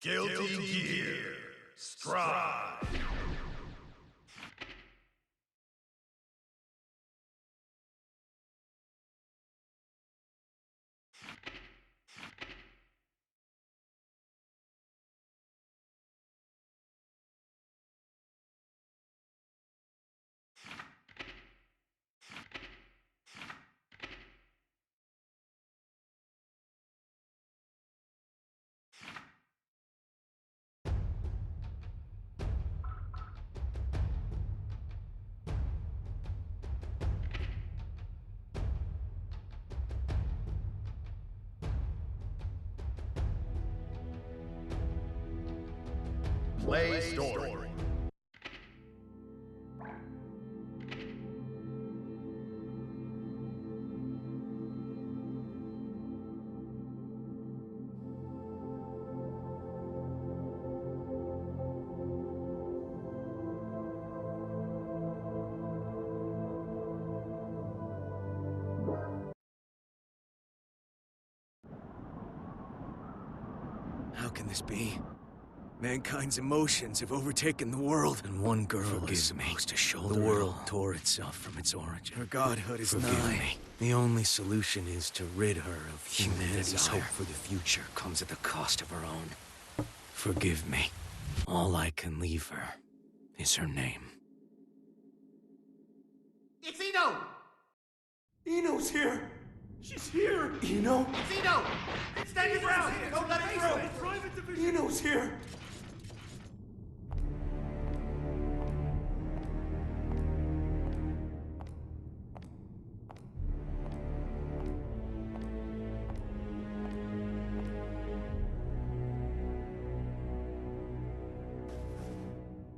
Guilty Gear Strive. Play story. How can this be? Mankind's emotions have overtaken the world, and one girl is supposed to shoulder the world tore itself from its origin. Her godhood is nigh. The only solution is to rid her of humanity's hope for the future comes at the cost of her own. Forgive me. All I can leave her is her name. It's Eno! Eno's here! She's here! Eno? It's Eno! Stand your ground! Don't let it through! Eno's here!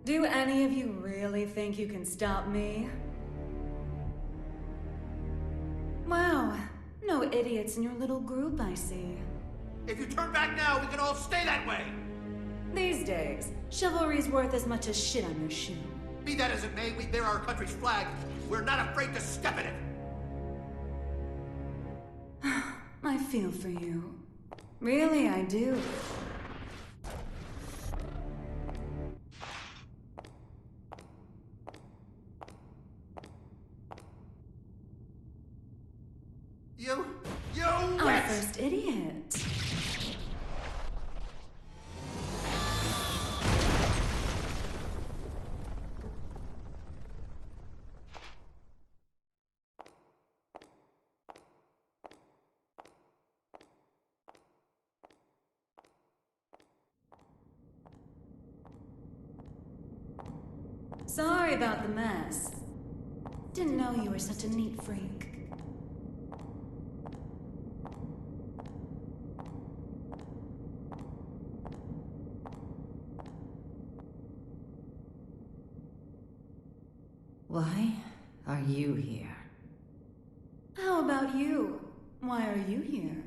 Do any of you really think you can stop me? Wow, no idiots in your little group, I see. If you turn back now, we can all stay that way! These days, chivalry's worth as much as shit on your shoe. Be that as it may, we bear our country's flag. We're not afraid to step in it! I feel for you. Really, I do. You Our wet! first idiot. Sorry about the mess. Didn't know you were such a neat freak. Why are you here? How about you? Why are you here?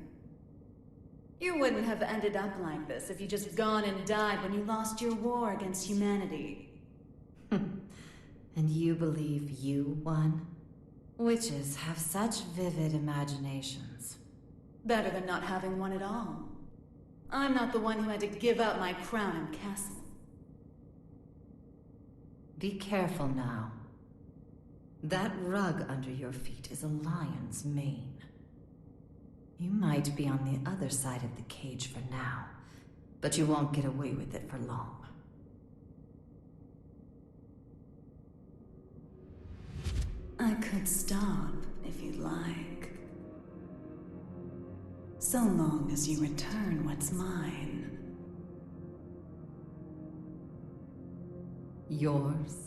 You wouldn't have ended up like this if you just gone and died when you lost your war against humanity. And you believe you won? Witches have such vivid imaginations. Better than not having one at all. I'm not the one who had to give up my crown and castle. Be careful now. That rug under your feet is a lion's mane. You might be on the other side of the cage for now, but you won't get away with it for long. I could stop if you'd like. So long as you return what's mine. Yours?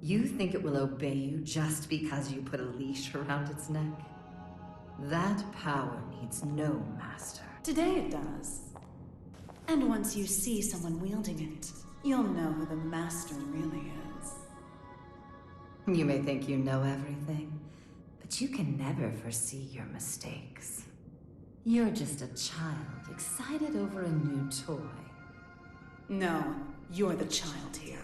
You think it will obey you just because you put a leash around its neck? That power needs no master. Today it does. And once you see someone wielding it, you'll know who the master really is. You may think you know everything, but you can never foresee your mistakes. You're just a child excited over a new toy. No, you're the child here.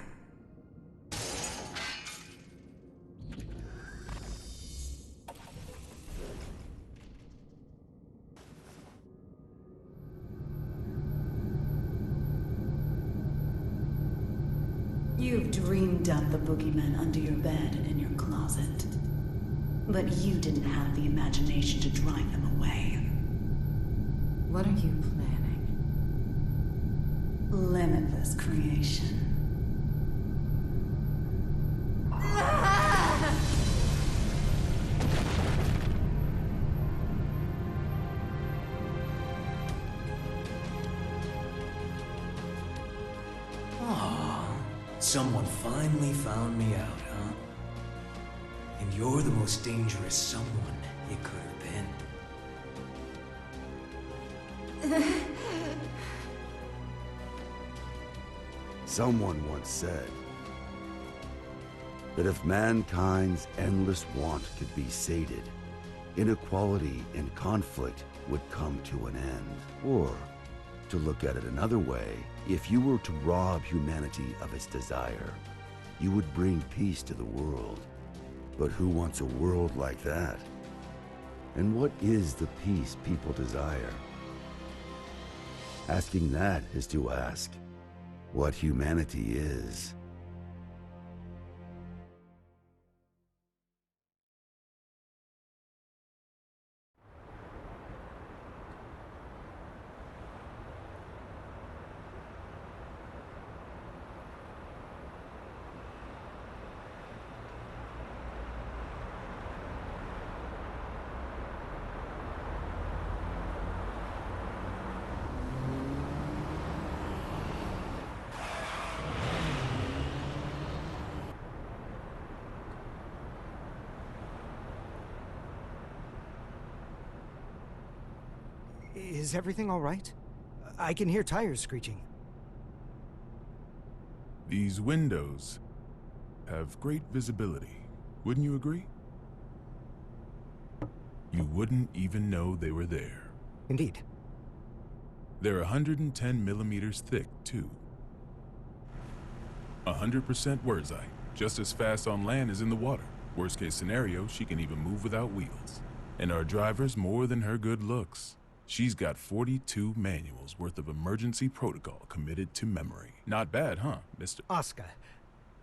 You've dreamed up the boogeymen under your bed and in your closet. But you didn't have the imagination to drive them away. What are you planning? Limitless creation. Someone finally found me out, huh? And you're the most dangerous someone you could have been. Someone once said that if mankind's endless want could be sated, inequality and conflict would come to an end. Or, to look at it another way, if you were to rob humanity of its desire, you would bring peace to the world. But who wants a world like that? And what is the peace people desire? Asking that is to ask what humanity is. Is everything all right? I can hear tires screeching. These windows have great visibility. Wouldn't you agree? You wouldn't even know they were there. Indeed. They're 110 millimeters thick, too. 100% Wurzite, just as fast on land as in the water. Worst case scenario, she can even move without wheels. And our driver's more than her good looks. She's got 42 manuals worth of emergency protocol committed to memory. Not bad, huh, Mr. Oscar.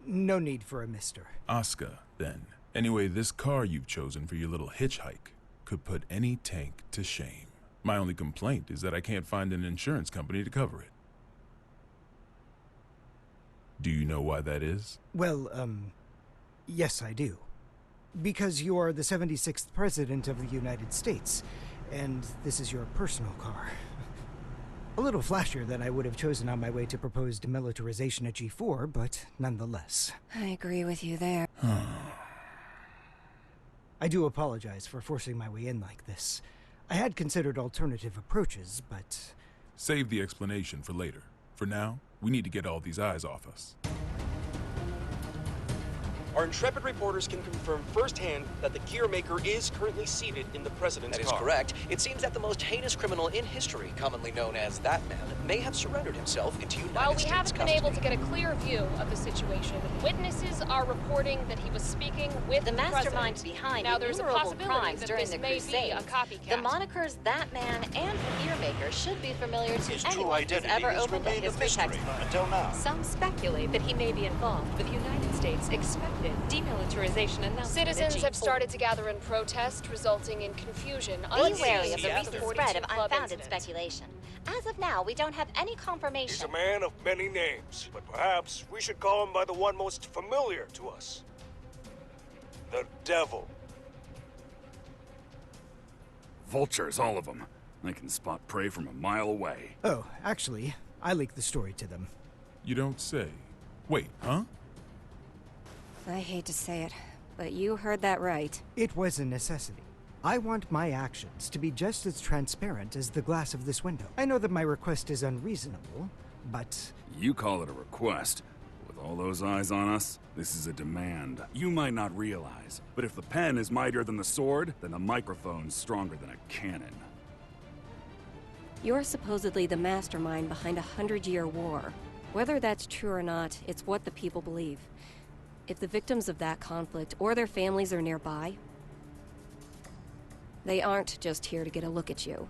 No need for a mister. Oscar, then. Anyway, this car you've chosen for your little hitchhike could put any tank to shame. My only complaint is that I can't find an insurance company to cover it. Do you know why that is? Well, yes I do. Because you are the 76th President of the United States, and this is your personal car. A little flashier than I would have chosen on my way to proposed demilitarization at G4, but nonetheless. I agree with you there. I do apologize for forcing my way in like this. I had considered alternative approaches, but... Save the explanation for later. For now, we need to get all these eyes off us. Our intrepid reporters can confirm firsthand that the gear maker is currently seated in the president's car. That is correct. It seems that the most heinous criminal in history, commonly known as that man, may have surrendered himself into United While we States haven't been able to get a clear view of the situation, witnesses are reporting that he was speaking with The mastermind president. behind Now there's a innumerable possibility crimes that during this the may Crusades. be a copycat. The monikers That Man and the Gear Maker should be familiar to His true anyone who's identity ever has opened a remained a history mystery textbook. until now. Some speculate that he may be involved with the United States' expected demilitarization announcement. Citizens have started to gather in protest, resulting in confusion. Be wary of the Unseating recent 42 spread of club unfounded incident. speculation. As of now, we don't have any confirmation. He's a man of many names, but perhaps we should call him by the one most familiar to us. The Devil. Vultures, all of them. They can spot prey from a mile away. Oh, actually, I leaked the story to them. You don't say. Wait, huh? I hate to say it, but you heard that right. It was a necessity. I want my actions to be just as transparent as the glass of this window. I know that my request is unreasonable, but... You call it a request. With all those eyes on us, this is a demand. You might not realize, but if the pen is mightier than the sword, then the microphone's stronger than a cannon. You're supposedly the mastermind behind a 100-year war. Whether that's true or not, it's what the people believe. If the victims of that conflict or their families are nearby, they aren't just here to get a look at you.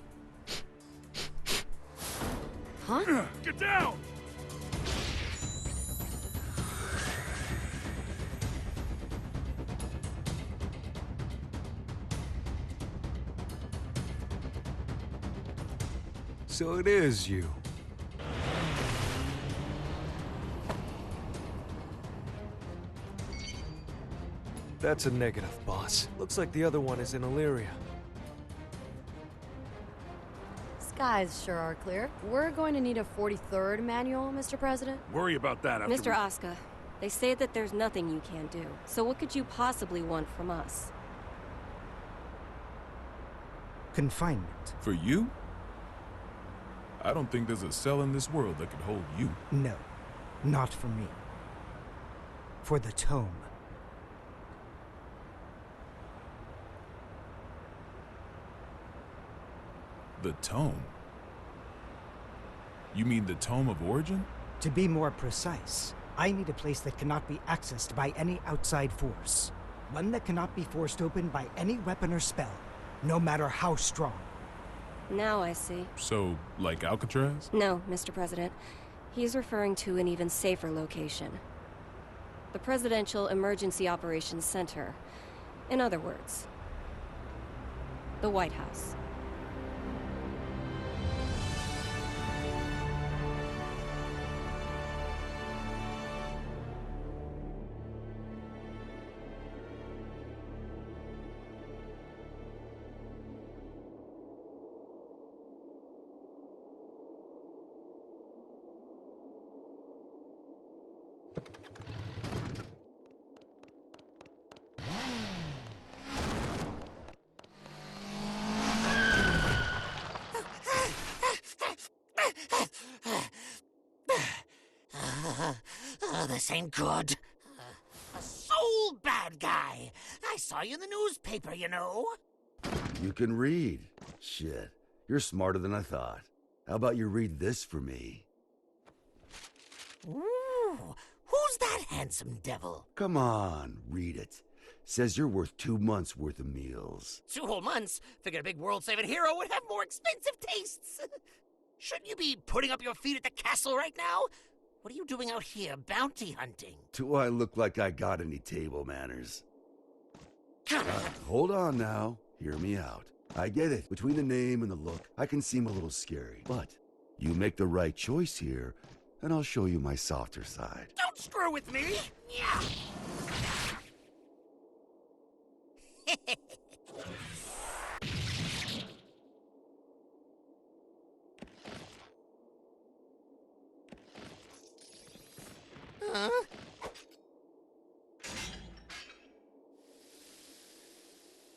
Huh? Get down! So it is you. That's a negative, boss. Looks like the other one is in Illyria. Skies sure are clear. We're going to need a 43rd manual, Mr. President. Worry about that after Mr. Asuka, they say that there's nothing you can't do. So what could you possibly want from us? Confinement. For you? I don't think there's a cell in this world that could hold you. No, not for me. For the tome. The tome? You mean the Tome of Origin? To be more precise, I need a place that cannot be accessed by any outside force. One that cannot be forced open by any weapon or spell, no matter how strong. Now I see. So, like Alcatraz? No, Mr. President. He's referring to an even safer location. The Presidential Emergency Operations Center. In other words, the White House. This ain't good. A soul bad guy. I saw you in the newspaper, you know. You can read. Shit, you're smarter than I thought. How about you read this for me? Ooh, who's that handsome devil? Come on, read it. Says you're worth 2 months' worth of meals. 2 whole months? Figured a big world-saving hero would have more expensive tastes. Shouldn't you be putting up your feet at the castle right now? What are you doing out here, bounty hunting? Do I look like I got any table manners? Hold on now. Hear me out. I get it. Between the name and the look, I can seem a little scary. But you make the right choice here, and I'll show you my softer side. Don't screw with me! Yeah. Huh?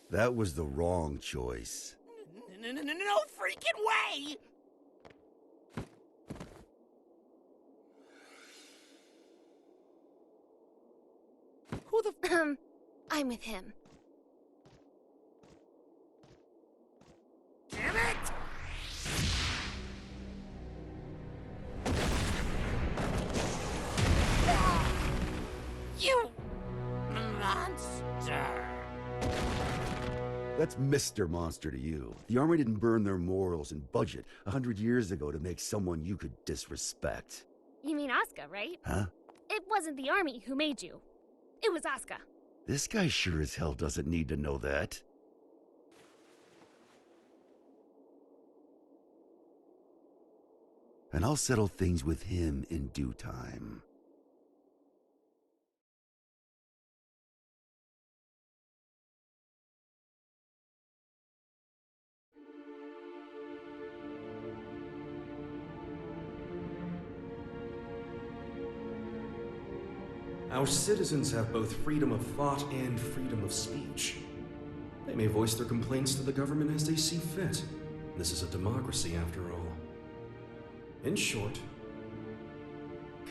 That was the wrong choice. No freaking way! Who the I'm with him. Damn it! You monster! That's Mr. Monster to you. The Army didn't burn their morals and budget 100 years ago to make someone you could disrespect. You mean Asuka, right? Huh? It wasn't the army who made you. It was Asuka. This guy sure as hell doesn't need to know that. And I'll settle things with him in due time. Our citizens have both freedom of thought and freedom of speech. They may voice their complaints to the government as they see fit. This is a democracy, after all. In short,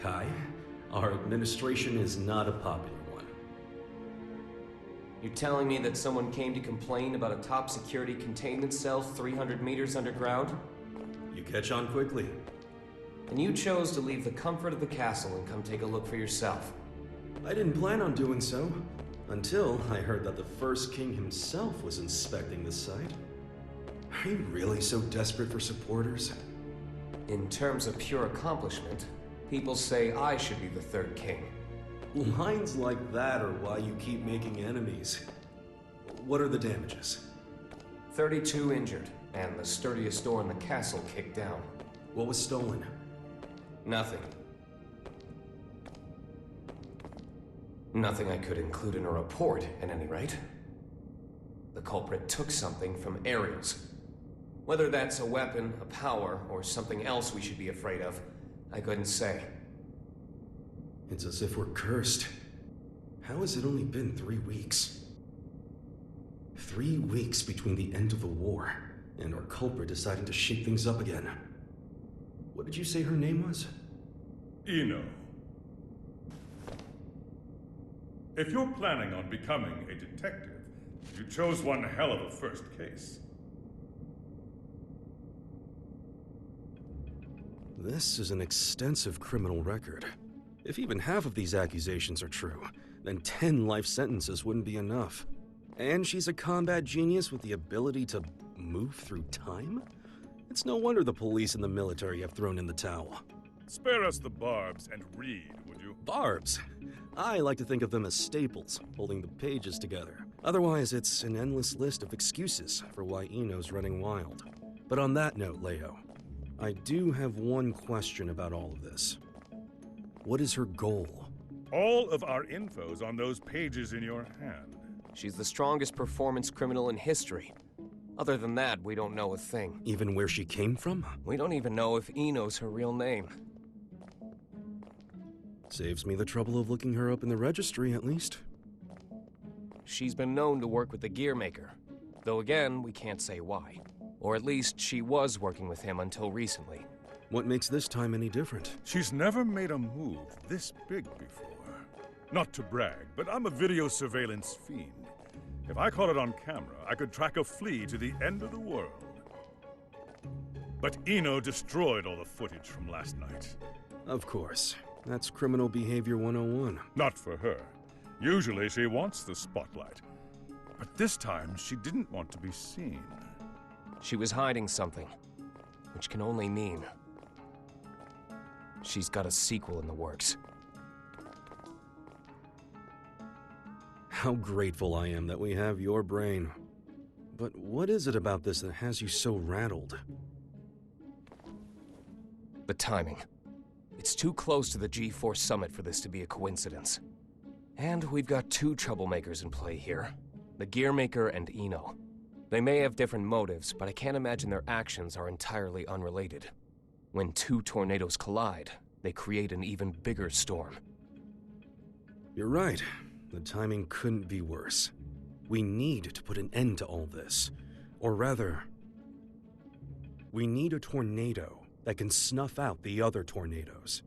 Kai, our administration is not a popular one. You're telling me that someone came to complain about a top security containment cell 300 meters underground? You catch on quickly. And you chose to leave the comfort of the castle and come take a look for yourself. I didn't plan on doing so, until I heard that the first king himself was inspecting the site. Are you really so desperate for supporters? In terms of pure accomplishment, people say I should be the third king. Lines like that are why you keep making enemies. What are the damages? 32 injured, and the sturdiest door in the castle kicked down. What was stolen? Nothing. Nothing I could include in a report, at any rate. The culprit took something from Ariel's. Whether that's a weapon, a power, or something else we should be afraid of, I couldn't say. It's as if we're cursed. How has it only been 3 weeks? 3 weeks between the end of the war and our culprit deciding to shake things up again. What did you say her name was? Eno. If you're planning on becoming a detective, you chose one hell of a first case. This is an extensive criminal record. If even half of these accusations are true, then 10 life sentences wouldn't be enough. And she's a combat genius with the ability to move through time? It's no wonder the police and the military have thrown in the towel. Spare us the barbs and read, would you? Barbs? I like to think of them as staples, holding the pages together. Otherwise, it's an endless list of excuses for why Eno's running wild. But on that note, Leo, I do have one question about all of this. What is her goal? All of our info's on those pages in your hand. She's the strongest performance criminal in history. Other than that, we don't know a thing. Even where she came from? We don't even know if Eno's her real name. Saves me the trouble of looking her up in the registry, at least. She's been known to work with the gear maker. Though again, we can't say why. Or at least she was working with him until recently. What makes this time any different? She's never made a move this big before. Not to brag, but I'm a video surveillance fiend. If I caught it on camera, I could track a flea to the end of the world. But Eno destroyed all the footage from last night. Of course. That's criminal behavior 101. Not for her. Usually she wants the spotlight. But this time, she didn't want to be seen. She was hiding something, which can only mean she's got a sequel in the works. How grateful I am that we have your brain. But what is it about this that has you so rattled? The timing. It's too close to the G4 summit for this to be a coincidence. And we've got two troublemakers in play here. The Gearmaker and Eno. They may have different motives, but I can't imagine their actions are entirely unrelated. When two tornadoes collide, they create an even bigger storm. You're right. The timing couldn't be worse. We need to put an end to all this. Or rather, we need a tornado that can snuff out the other tornadoes.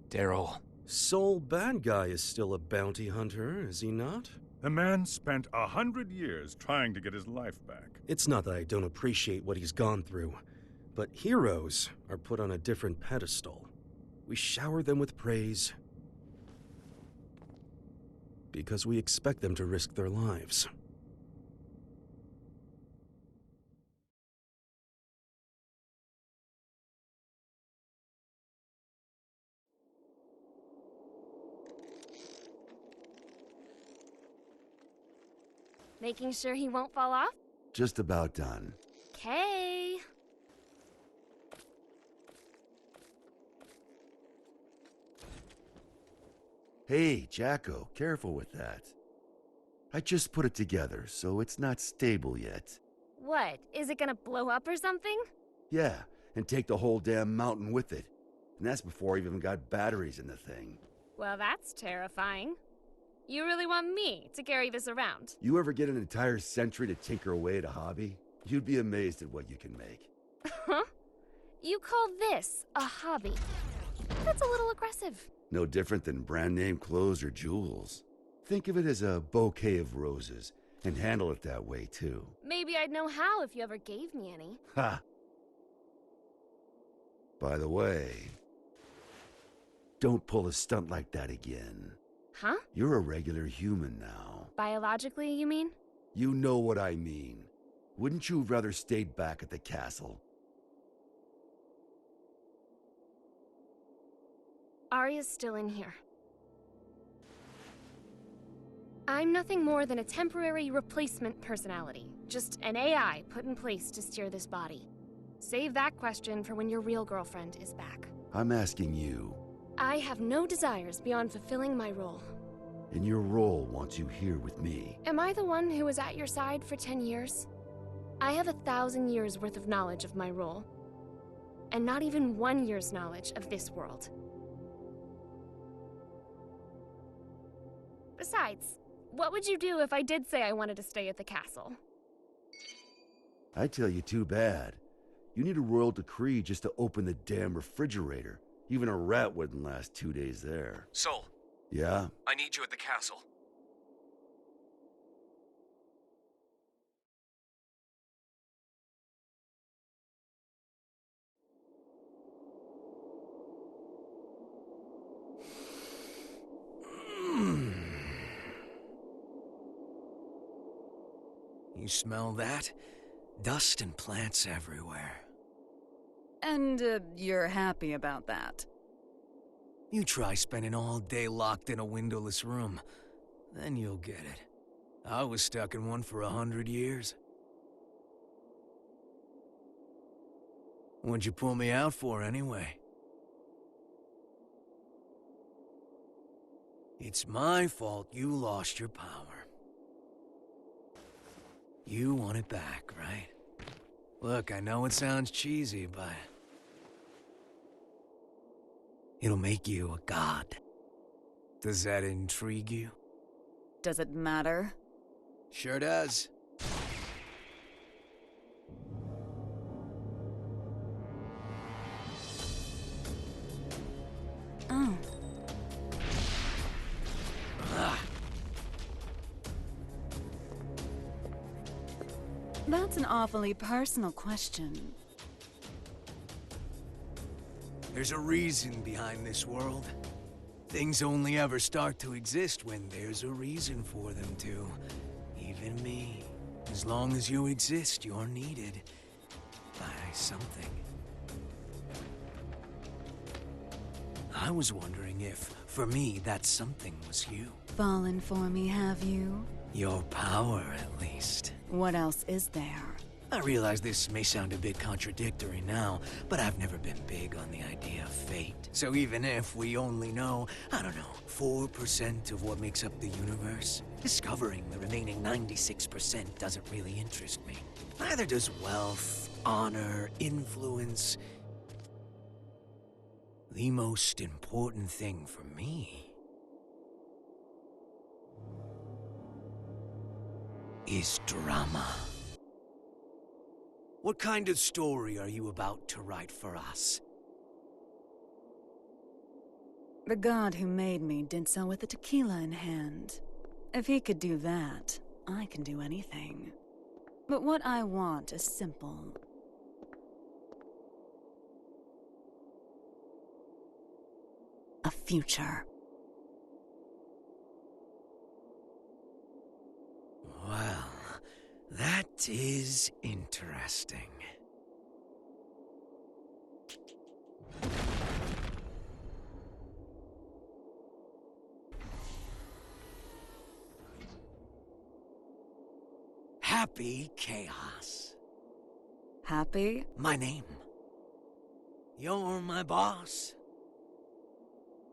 Daryl. Sole bad guy is still a bounty hunter, is he not? The man spent 100 years trying to get his life back. It's not that I don't appreciate what he's gone through, but heroes are put on a different pedestal. We shower them with praise because we expect them to risk their lives. Making sure he won't fall off? Just about done. Okay. Hey, Jacko, careful with that. I just put it together, so it's not stable yet. What? Is it gonna blow up or something? Yeah, and take the whole damn mountain with it. And that's before I even got batteries in the thing. Well, that's terrifying. You really want me to carry this around? You ever get an entire century to tinker away at a hobby? You'd be amazed at what you can make. Huh? You call this a hobby? That's a little aggressive. No different than brand name clothes or jewels. Think of it as a bouquet of roses, and handle it that way too. Maybe I'd know how if you ever gave me any. Ha! By the way, don't pull a stunt like that again. Huh? You're a regular human now. Biologically, you mean? You know what I mean. Wouldn't you have rather stayed back at the castle? Arya's still in here. I'm nothing more than a temporary replacement personality. Just an AI put in place to steer this body. Save that question for when your real girlfriend is back. I'm asking you, I have no desires beyond fulfilling my role. and your role wants you here with me. Am I the one who was at your side for 10 years? I have 1,000 years worth of knowledge of my role. And not even 1 year's knowledge of this world. Besides, what would you do if I did say I wanted to stay at the castle? I tell you, too bad. You need a royal decree just to open the damn refrigerator. Even a rat wouldn't last 2 days there. Sol, Yeah? I need you at the castle. You smell that? Dust and plants everywhere. And, you're happy about that? You try spending all day locked in a windowless room. Then you'll get it. I was stuck in one for 100 years. What'd you pull me out for, anyway? It's my fault you lost your power. You want it back, right? Look, I know it sounds cheesy, but... it'll make you a god. Does that intrigue you? Does it matter? Sure does. Oh. That's an awfully personal question. There's a reason behind this world. Things only ever start to exist when there's a reason for them to. Even me. As long as you exist, you're needed by something. I was wondering if, for me, that something was you. Fallen for me, have you? Your power, at least. What else is there? I realize this may sound a bit contradictory now, but I've never been big on the idea of fate. So even if we only know, I don't know, 4% of what makes up the universe, discovering the remaining 96% doesn't really interest me. Neither does wealth, honor, influence. The most important thing for me is drama. What kind of story are you about to write for us? The god who made me did so with a tequila in hand. If he could do that, I can do anything. But what I want is simple. A future. Well, that is interesting. Happy Chaos. Happy? My name. You're my boss.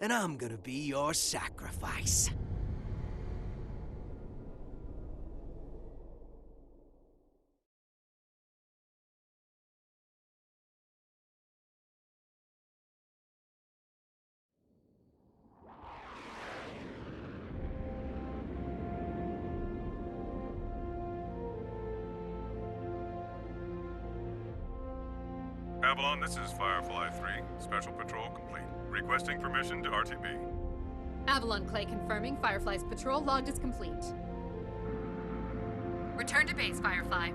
And I'm gonna be your sacrifice. Avalon, this is Firefly 3. Special patrol complete. Requesting permission to RTB. Avalon Clay confirming Firefly's patrol logged as complete. Return to base, Firefly.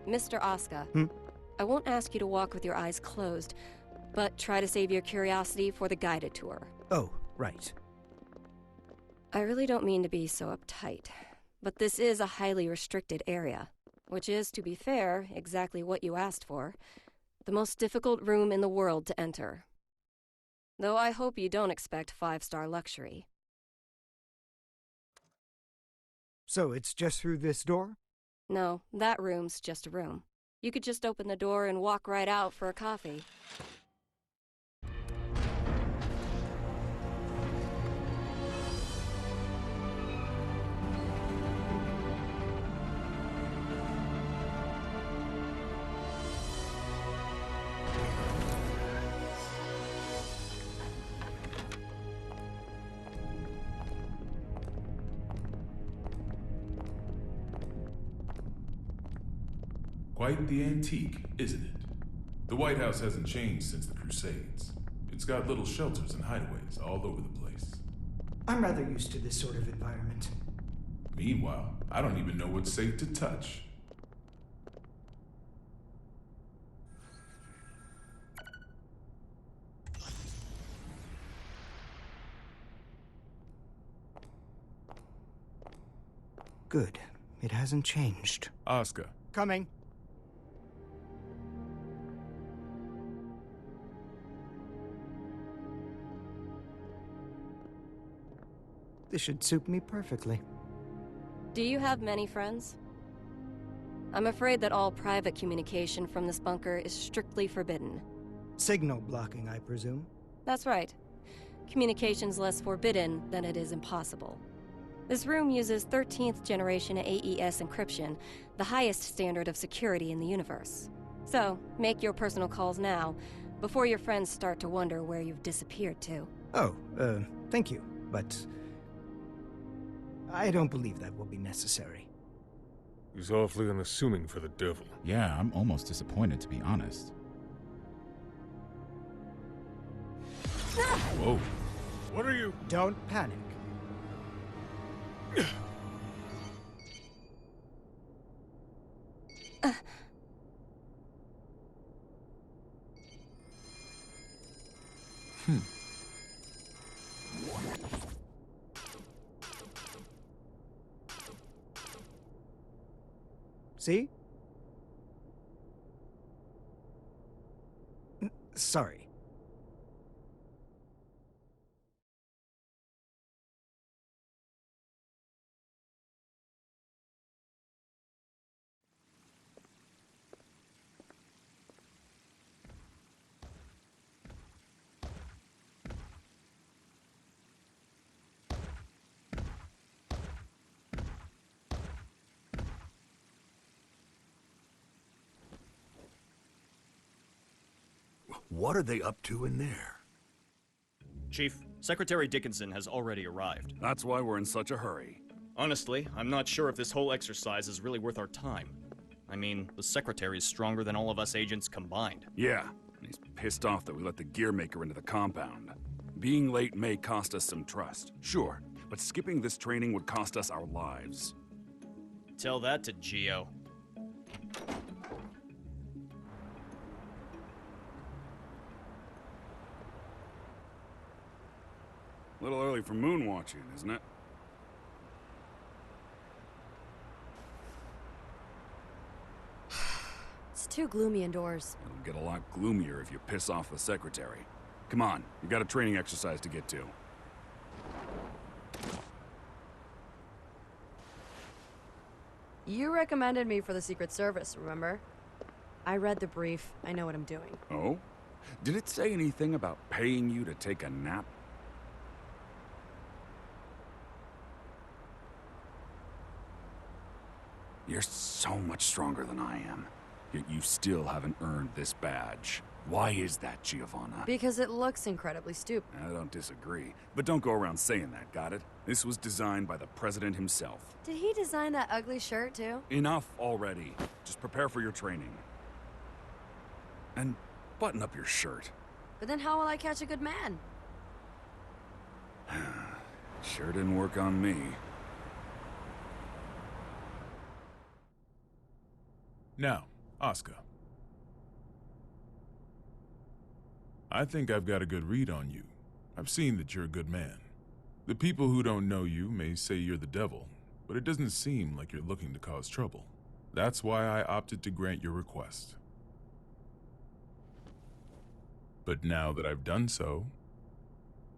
Mr. Asuka, I won't ask you to walk with your eyes closed, but try to save your curiosity for the guided tour. Oh, right. I really don't mean to be so uptight, But this is a highly restricted area, which is, to be fair, exactly what you asked for. The most difficult room in the world to enter. Though I hope you don't expect 5-star luxury. So it's just through this door? No, that room's just a room. You could just open the door and walk right out for a coffee. Quite the antique, isn't it? The White House hasn't changed since the Crusades. It's got little shelters and hideaways all over the place. I'm rather used to this sort of environment. Meanwhile, I don't even know what's safe to touch. Good. It hasn't changed. Oscar. Coming. This should suit me perfectly. Do you have many friends? I'm afraid that all private communication from this bunker is strictly forbidden. Signal blocking, I presume? That's right. Communication's less forbidden than it is impossible. This room uses 13th generation AES encryption, the highest standard of security in the universe. So, make your personal calls now, before your friends start to wonder where you've disappeared to. Oh, thank you, but I don't believe that will be necessary. He's awfully unassuming for the devil. Yeah, I'm almost disappointed, to be honest. Whoa. What are you? Don't panic. See? Sorry. What are they up to in there? Chief, Secretary Dickinson has already arrived. That's why we're in such a hurry. Honestly, I'm not sure if this whole exercise is really worth our time. I mean, the Secretary's stronger than all of us agents combined. Yeah, and he's pissed off that we let the gear maker into the compound. Being late may cost us some trust, sure, but skipping this training would cost us our lives. Tell that to Geo. A little early for moon watching, isn't it? It's too gloomy indoors. It'll get a lot gloomier if you piss off the Secretary. Come on, you got a training exercise to get to. You recommended me for the Secret Service, remember? I read the brief. I know what I'm doing. Oh? Did it say anything about paying you to take a nap? You're so much stronger than I am, yet you still haven't earned this badge. Why is that, Giovanna? Because it looks incredibly stupid. I don't disagree, but don't go around saying that, got it? This was designed by the President himself. Did he design that ugly shirt, too? Enough already. Just prepare for your training. And button up your shirt. But then how will I catch a good man? Sure didn't work on me. Now, Oscar. I think I've got a good read on you. I've seen that you're a good man. The people who don't know you may say you're the devil, but it doesn't seem like you're looking to cause trouble. That's why I opted to grant your request. But now that I've done so,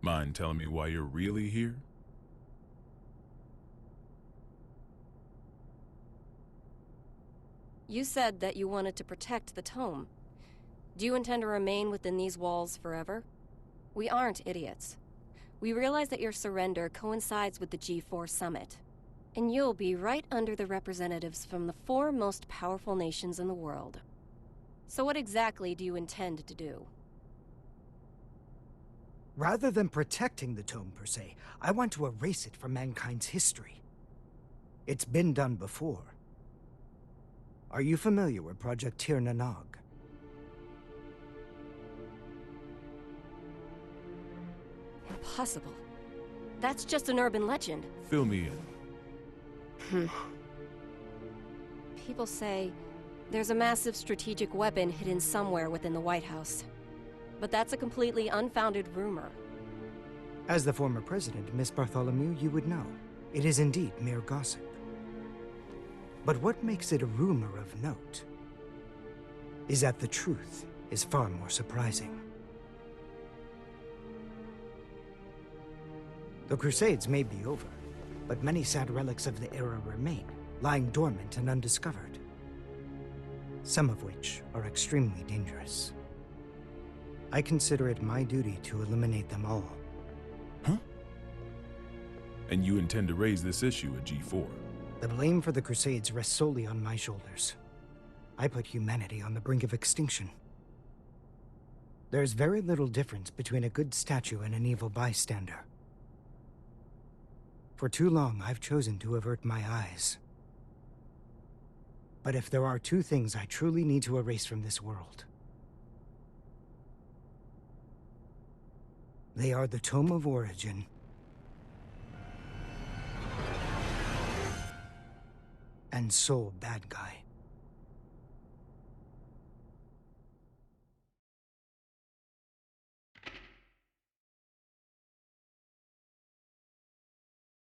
mind telling me why you're really here? You said that you wanted to protect the tome. Do you intend to remain within these walls forever? We aren't idiots. We realize that your surrender coincides with the G4 summit, and you'll be right under the representatives from the 4 most powerful nations in the world. So what exactly do you intend to do? Rather than protecting the tome per se, I want to erase it from mankind's history. It's been done before. Are you familiar with Project Tir Nanog? Impossible. That's just an urban legend. Fill me in. People say there's a massive strategic weapon hidden somewhere within the White House. But that's a completely unfounded rumor. As the former president, Miss Bartholomew, you would know. It is indeed mere gossip. But what makes it a rumor of note is that the truth is far more surprising. The Crusades may be over, but many sad relics of the era remain, lying dormant and undiscovered. Some of which are extremely dangerous. I consider it my duty to eliminate them all. Huh? And you intend to raise this issue at G4? The blame for the Crusades rests solely on my shoulders. I put humanity on the brink of extinction. There's very little difference between a good statue and an evil bystander. For too long, I've chosen to avert my eyes. But if there are 2 things I truly need to erase from this world, they are the Tome of Origin and Soul Bad Guy.